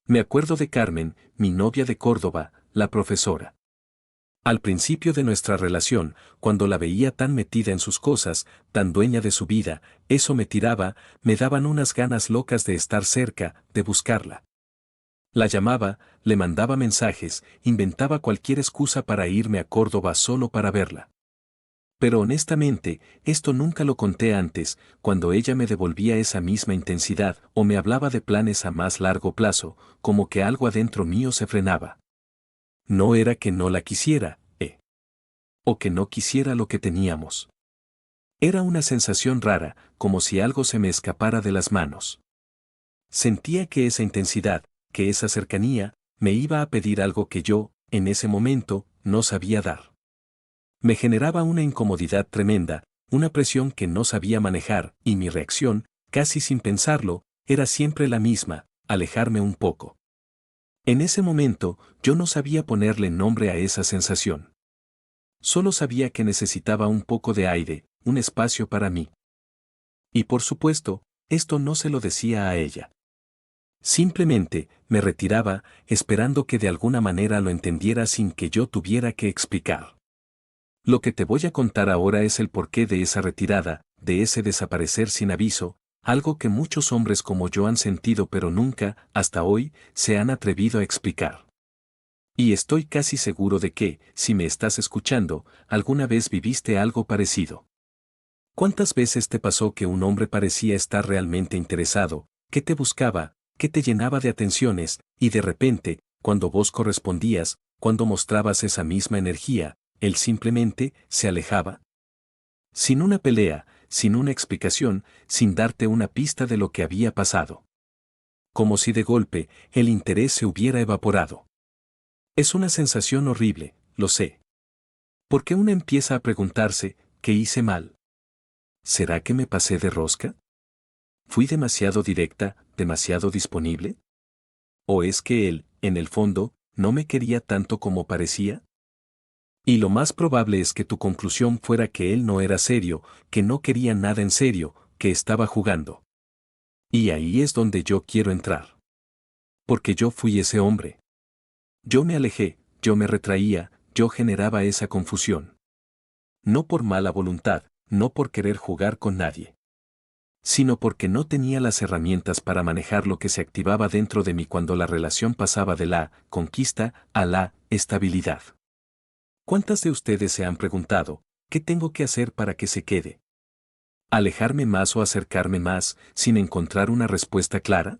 Me acuerdo de Carmen, mi novia de Córdoba, la profesora. Al principio de nuestra relación, cuando la veía tan metida en sus cosas, tan dueña de su vida, eso me tiraba, me daban unas ganas locas de estar cerca, de buscarla. La llamaba, le mandaba mensajes, inventaba cualquier excusa para irme a Córdoba solo para verla. Pero honestamente, esto nunca lo conté antes, cuando ella me devolvía esa misma intensidad o me hablaba de planes a más largo plazo, como que algo adentro mío se frenaba. No era que no la quisiera, o que no quisiera lo que teníamos. Era una sensación rara, como si algo se me escapara de las manos. Sentía que esa intensidad, que esa cercanía, me iba a pedir algo que yo, en ese momento, no sabía dar. Me generaba una incomodidad tremenda, una presión que no sabía manejar, y mi reacción, casi sin pensarlo, era siempre la misma, alejarme un poco. En ese momento, yo no sabía ponerle nombre a esa sensación. Solo sabía que necesitaba un poco de aire, un espacio para mí. Y por supuesto, esto no se lo decía a ella. Simplemente, me retiraba, esperando que de alguna manera lo entendiera sin que yo tuviera que explicar. Lo que te voy a contar ahora es el porqué de esa retirada, de ese desaparecer sin aviso, algo que muchos hombres como yo han sentido pero nunca, hasta hoy, se han atrevido a explicar. Y estoy casi seguro de que, si me estás escuchando, alguna vez viviste algo parecido. ¿Cuántas veces te pasó que un hombre parecía estar realmente interesado, que te buscaba, que te llenaba de atenciones, y de repente, cuando vos correspondías, cuando mostrabas esa misma energía, él simplemente se alejaba? Sin una pelea, sin una explicación, sin darte una pista de lo que había pasado. Como si de golpe, el interés se hubiera evaporado. Es una sensación horrible, lo sé. Porque uno empieza a preguntarse, ¿qué hice mal? ¿Será que me pasé de rosca? ¿Fui demasiado directa, demasiado disponible? ¿O es que él, en el fondo, no me quería tanto como parecía? Y lo más probable es que tu conclusión fuera que él no era serio, que no quería nada en serio, que estaba jugando. Y ahí es donde yo quiero entrar. Porque yo fui ese hombre. Yo me alejé, yo me retraía, yo generaba esa confusión. No por mala voluntad, no por querer jugar con nadie, sino porque no tenía las herramientas para manejar lo que se activaba dentro de mí cuando la relación pasaba de la conquista a la estabilidad. ¿Cuántas de ustedes se han preguntado, qué tengo que hacer para que se quede? ¿Alejarme más o acercarme más, sin encontrar una respuesta clara?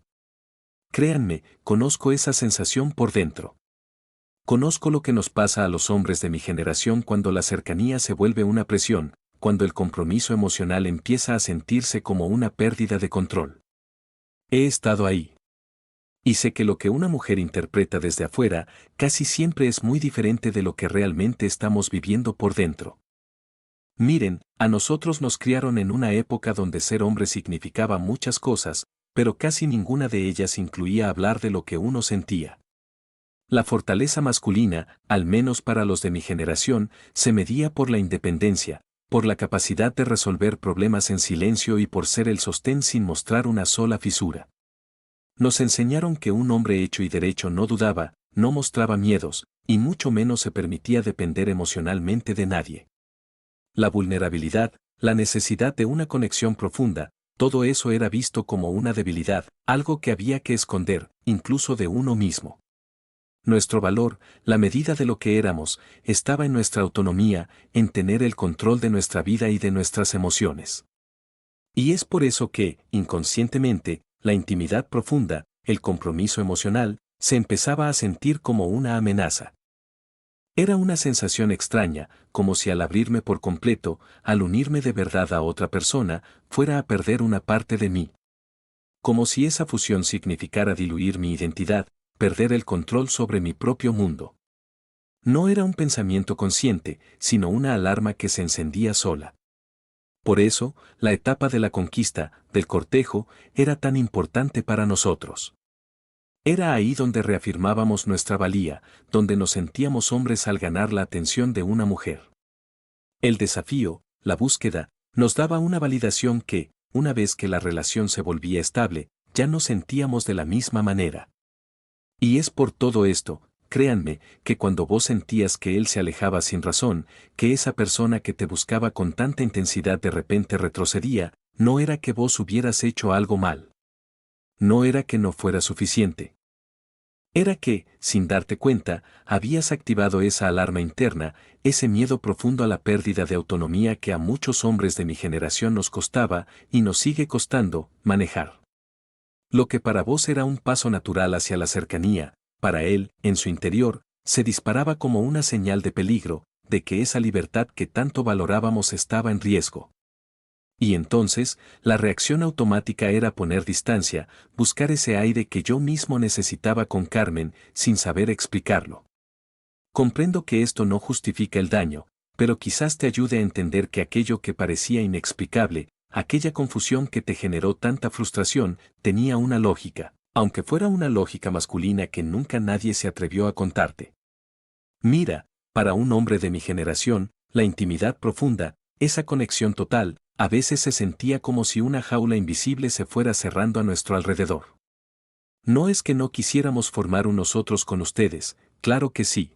Créanme, conozco esa sensación por dentro. Conozco lo que nos pasa a los hombres de mi generación cuando la cercanía se vuelve una presión, cuando el compromiso emocional empieza a sentirse como una pérdida de control. He estado ahí. Y sé que lo que una mujer interpreta desde afuera casi siempre es muy diferente de lo que realmente estamos viviendo por dentro. Miren, a nosotros nos criaron en una época donde ser hombre significaba muchas cosas, pero casi ninguna de ellas incluía hablar de lo que uno sentía. La fortaleza masculina, al menos para los de mi generación, se medía por la independencia, por la capacidad de resolver problemas en silencio y por ser el sostén sin mostrar una sola fisura. Nos enseñaron que un hombre hecho y derecho no dudaba, no mostraba miedos, y mucho menos se permitía depender emocionalmente de nadie. La vulnerabilidad, la necesidad de una conexión profunda, todo eso era visto como una debilidad, algo que había que esconder, incluso de uno mismo. Nuestro valor, la medida de lo que éramos, estaba en nuestra autonomía, en tener el control de nuestra vida y de nuestras emociones. Y es por eso que, inconscientemente, la intimidad profunda, el compromiso emocional, se empezaba a sentir como una amenaza. Era una sensación extraña, como si al abrirme por completo, al unirme de verdad a otra persona, fuera a perder una parte de mí. Como si esa fusión significara diluir mi identidad, perder el control sobre mi propio mundo. No era un pensamiento consciente, sino una alarma que se encendía sola. Por eso, la etapa de la conquista, del cortejo, era tan importante para nosotros. Era ahí donde reafirmábamos nuestra valía, donde nos sentíamos hombres al ganar la atención de una mujer. El desafío, la búsqueda, nos daba una validación que, una vez que la relación se volvía estable, ya no sentíamos de la misma manera. Y es por todo esto, créanme, que cuando vos sentías que él se alejaba sin razón, que esa persona que te buscaba con tanta intensidad de repente retrocedía, no era que vos hubieras hecho algo mal. No era que no fuera suficiente. Era que, sin darte cuenta, habías activado esa alarma interna, ese miedo profundo a la pérdida de autonomía que a muchos hombres de mi generación nos costaba, y nos sigue costando, manejar. Lo que para vos era un paso natural hacia la cercanía, para él, en su interior, se disparaba como una señal de peligro, de que esa libertad que tanto valorábamos estaba en riesgo. Y entonces, la reacción automática era poner distancia, buscar ese aire que yo mismo necesitaba con Carmen, sin saber explicarlo. Comprendo que esto no justifica el daño, pero quizás te ayude a entender que aquello que parecía inexplicable, aquella confusión que te generó tanta frustración, tenía una lógica, aunque fuera una lógica masculina que nunca nadie se atrevió a contarte. Mira, para un hombre de mi generación, la intimidad profunda, esa conexión total, a veces se sentía como si una jaula invisible se fuera cerrando a nuestro alrededor. No es que no quisiéramos formar unos otros con ustedes, claro que sí.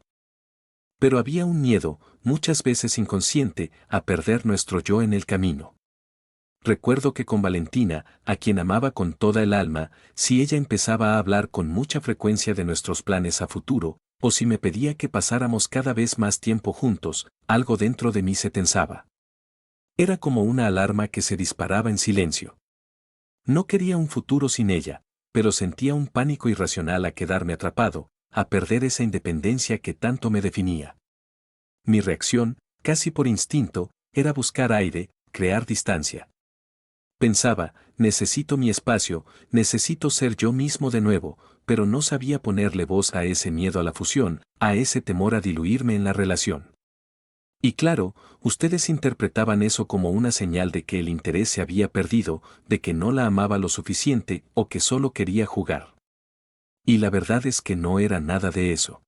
Pero había un miedo, muchas veces inconsciente, a perder nuestro yo en el camino. Recuerdo que con Valentina, a quien amaba con toda el alma, si ella empezaba a hablar con mucha frecuencia de nuestros planes a futuro, o si me pedía que pasáramos cada vez más tiempo juntos, algo dentro de mí se tensaba. Era como una alarma que se disparaba en silencio. No quería un futuro sin ella, pero sentía un pánico irracional a quedarme atrapado, a perder esa independencia que tanto me definía. Mi reacción, casi por instinto, era buscar aire, crear distancia. Pensaba, necesito mi espacio, necesito ser yo mismo de nuevo, pero no sabía ponerle voz a ese miedo a la fusión, a ese temor a diluirme en la relación. Y claro, ustedes interpretaban eso como una señal de que el interés se había perdido, de que no la amaba lo suficiente o que solo quería jugar. Y la verdad es que no era nada de eso.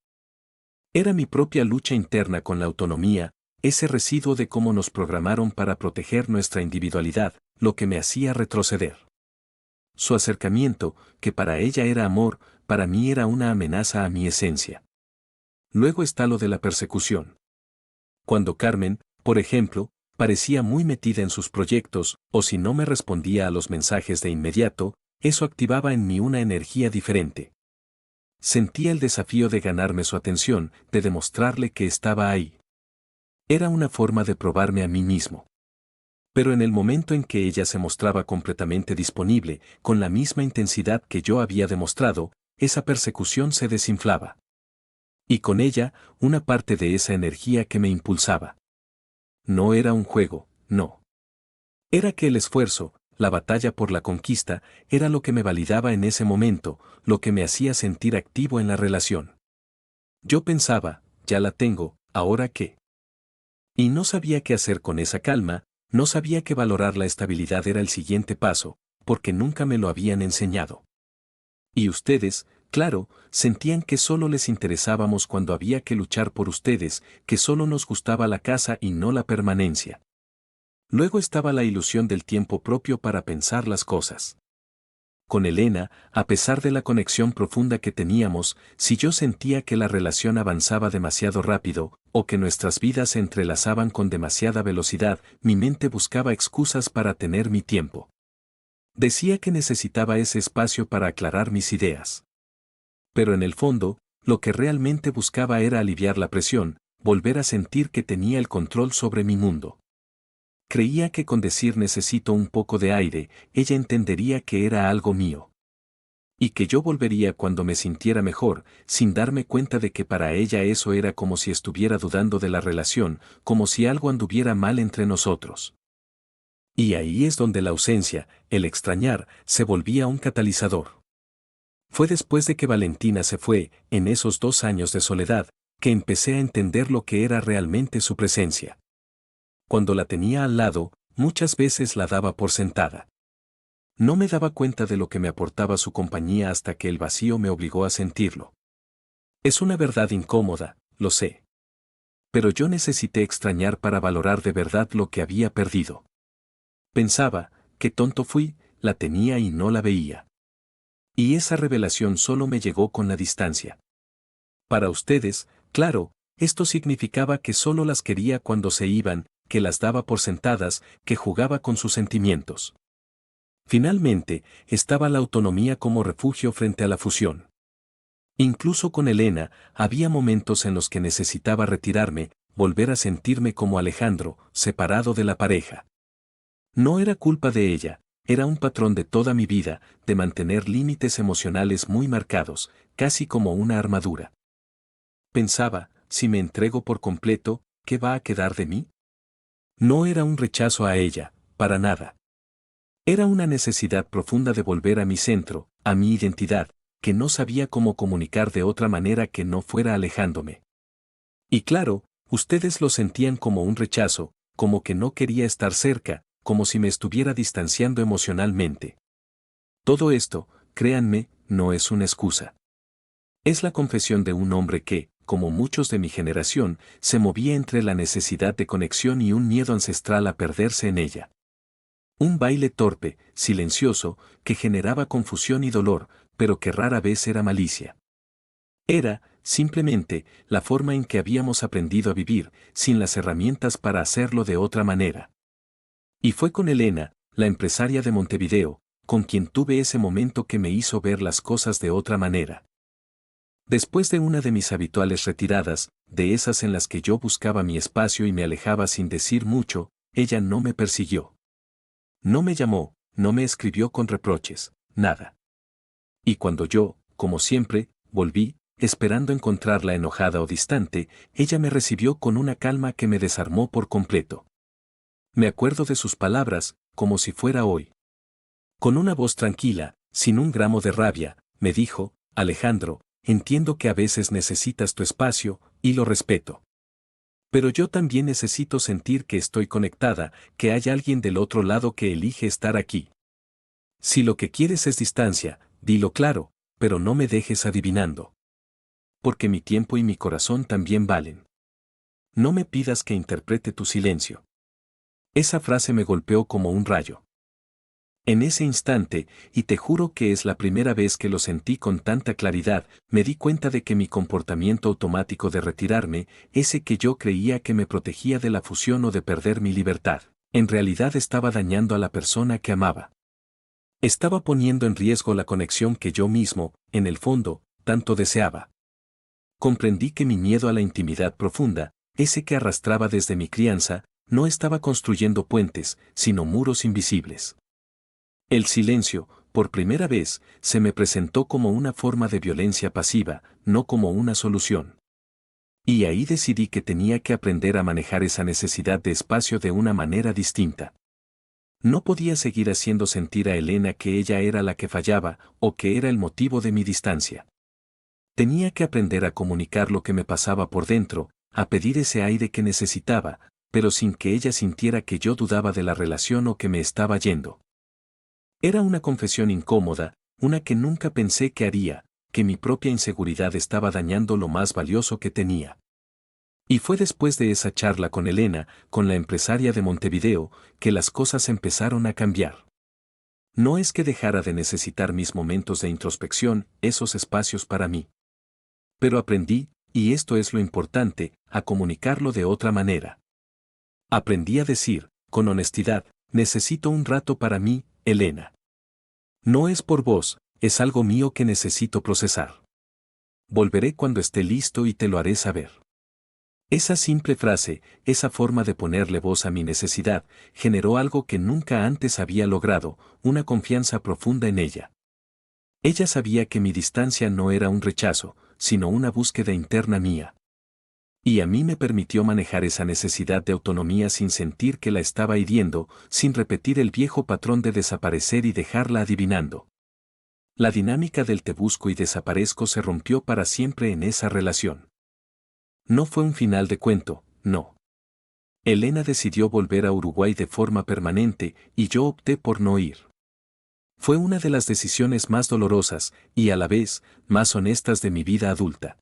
Era mi propia lucha interna con la autonomía, ese residuo de cómo nos programaron para proteger nuestra individualidad, lo que me hacía retroceder. Su acercamiento, que para ella era amor, para mí era una amenaza a mi esencia. Luego está lo de la persecución. Cuando Carmen, por ejemplo, parecía muy metida en sus proyectos, o si no me respondía a los mensajes de inmediato, eso activaba en mí una energía diferente. Sentía el desafío de ganarme su atención, de demostrarle que estaba ahí. Era una forma de probarme a mí mismo. Pero en el momento en que ella se mostraba completamente disponible, con la misma intensidad que yo había demostrado, esa persecución se desinflaba. Y con ella, una parte de esa energía que me impulsaba. No era un juego, no. Era que el esfuerzo, la batalla por la conquista, era lo que me validaba en ese momento, lo que me hacía sentir activo en la relación. Yo pensaba, ya la tengo, ¿ahora qué? Y no sabía qué hacer con esa calma, no sabía que valorar la estabilidad era el siguiente paso, porque nunca me lo habían enseñado. Y ustedes, claro, sentían que solo les interesábamos cuando había que luchar por ustedes, que solo nos gustaba la casa y no la permanencia. Luego estaba la ilusión del tiempo propio para pensar las cosas. Con Elena, a pesar de la conexión profunda que teníamos, si yo sentía que la relación avanzaba demasiado rápido, o que nuestras vidas se entrelazaban con demasiada velocidad, mi mente buscaba excusas para tener mi tiempo. Decía que necesitaba ese espacio para aclarar mis ideas. Pero en el fondo, lo que realmente buscaba era aliviar la presión, volver a sentir que tenía el control sobre mi mundo. Creía que con decir necesito un poco de aire, ella entendería que era algo mío. Y que yo volvería cuando me sintiera mejor, sin darme cuenta de que para ella eso era como si estuviera dudando de la relación, como si algo anduviera mal entre nosotros. Y ahí es donde la ausencia, el extrañar, se volvía un catalizador. Fue después de que Valentina se fue, en esos 2 años de soledad, que empecé a entender lo que era realmente su presencia. Cuando la tenía al lado, muchas veces la daba por sentada. No me daba cuenta de lo que me aportaba su compañía hasta que el vacío me obligó a sentirlo. Es una verdad incómoda, lo sé. Pero yo necesité extrañar para valorar de verdad lo que había perdido. Pensaba, qué tonto fui, la tenía y no la veía. Y esa revelación solo me llegó con la distancia. Para ustedes, claro, esto significaba que solo las quería cuando se iban, que las daba por sentadas, que jugaba con sus sentimientos. Finalmente, estaba la autonomía como refugio frente a la fusión. Incluso con Elena, había momentos en los que necesitaba retirarme, volver a sentirme como Alejandro, separado de la pareja. No era culpa de ella, era un patrón de toda mi vida, de mantener límites emocionales muy marcados, casi como una armadura. Pensaba, si me entrego por completo, ¿qué va a quedar de mí? No era un rechazo a ella, para nada. Era una necesidad profunda de volver a mi centro, a mi identidad, que no sabía cómo comunicar de otra manera que no fuera alejándome. Y claro, ustedes lo sentían como un rechazo, como que no quería estar cerca, como si me estuviera distanciando emocionalmente. Todo esto, créanme, no es una excusa. Es la confesión de un hombre que, como muchos de mi generación, se movía entre la necesidad de conexión y un miedo ancestral a perderse en ella. Un baile torpe, silencioso, que generaba confusión y dolor, pero que rara vez era malicia. Era, simplemente, la forma en que habíamos aprendido a vivir, sin las herramientas para hacerlo de otra manera. Y fue con Elena, la empresaria de Montevideo, con quien tuve ese momento que me hizo ver las cosas de otra manera. Después de una de mis habituales retiradas, de esas en las que yo buscaba mi espacio y me alejaba sin decir mucho, ella no me persiguió. No me llamó, no me escribió con reproches, nada. Y cuando yo, como siempre, volví, esperando encontrarla enojada o distante, ella me recibió con una calma que me desarmó por completo. Me acuerdo de sus palabras, como si fuera hoy. Con una voz tranquila, sin un gramo de rabia, me dijo, Alejandro, entiendo que a veces necesitas tu espacio, y lo respeto. Pero yo también necesito sentir que estoy conectada, que hay alguien del otro lado que elige estar aquí. Si lo que quieres es distancia, dilo claro, pero no me dejes adivinando. Porque mi tiempo y mi corazón también valen. No me pidas que interprete tu silencio. Esa frase me golpeó como un rayo. En ese instante, y te juro que es la primera vez que lo sentí con tanta claridad, me di cuenta de que mi comportamiento automático de retirarme, ese que yo creía que me protegía de la fusión o de perder mi libertad, en realidad estaba dañando a la persona que amaba. Estaba poniendo en riesgo la conexión que yo mismo, en el fondo, tanto deseaba. Comprendí que mi miedo a la intimidad profunda, ese que arrastraba desde mi crianza, no estaba construyendo puentes, sino muros invisibles. El silencio, por primera vez, se me presentó como una forma de violencia pasiva, no como una solución. Y ahí decidí que tenía que aprender a manejar esa necesidad de espacio de una manera distinta. No podía seguir haciendo sentir a Elena que ella era la que fallaba, o que era el motivo de mi distancia. Tenía que aprender a comunicar lo que me pasaba por dentro, a pedir ese aire que necesitaba, pero sin que ella sintiera que yo dudaba de la relación o que me estaba yendo. Era una confesión incómoda, una que nunca pensé que haría, que mi propia inseguridad estaba dañando lo más valioso que tenía. Y fue después de esa charla con Elena, con la empresaria de Montevideo, que las cosas empezaron a cambiar. No es que dejara de necesitar mis momentos de introspección, esos espacios para mí. Pero aprendí, y esto es lo importante, a comunicarlo de otra manera. Aprendí a decir, con honestidad, necesito un rato para mí, Elena. No es por vos, es algo mío que necesito procesar. Volveré cuando esté listo y te lo haré saber. Esa simple frase, esa forma de ponerle voz a mi necesidad, generó algo que nunca antes había logrado, una confianza profunda en ella. Ella sabía que mi distancia no era un rechazo, sino una búsqueda interna mía. Y a mí me permitió manejar esa necesidad de autonomía sin sentir que la estaba hiriendo, sin repetir el viejo patrón de desaparecer y dejarla adivinando. La dinámica del te busco y desaparezco se rompió para siempre en esa relación. No fue un final de cuento, no. Elena decidió volver a Uruguay de forma permanente y yo opté por no ir. Fue una de las decisiones más dolorosas y a la vez más honestas de mi vida adulta.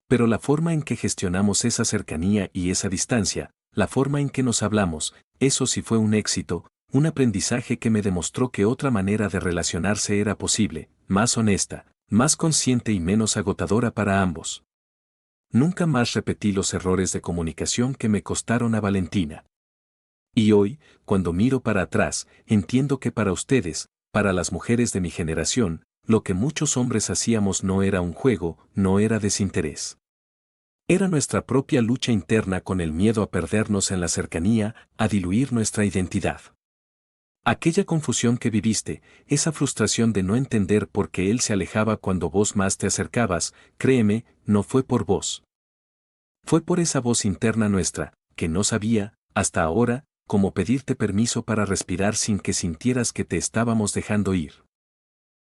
Pero la forma en que gestionamos esa cercanía y esa distancia, la forma en que nos hablamos, eso sí fue un éxito, un aprendizaje que me demostró que otra manera de relacionarse era posible, más honesta, más consciente y menos agotadora para ambos. Nunca más repetí los errores de comunicación que me costaron a Valentina. Y hoy, cuando miro para atrás, entiendo que para ustedes, para las mujeres de mi generación, lo que muchos hombres hacíamos no era un juego, no era desinterés. Era nuestra propia lucha interna con el miedo a perdernos en la cercanía, a diluir nuestra identidad. Aquella confusión que viviste, esa frustración de no entender por qué él se alejaba cuando vos más te acercabas, créeme, no fue por vos. Fue por esa voz interna nuestra, que no sabía, hasta ahora, cómo pedirte permiso para respirar sin que sintieras que te estábamos dejando ir.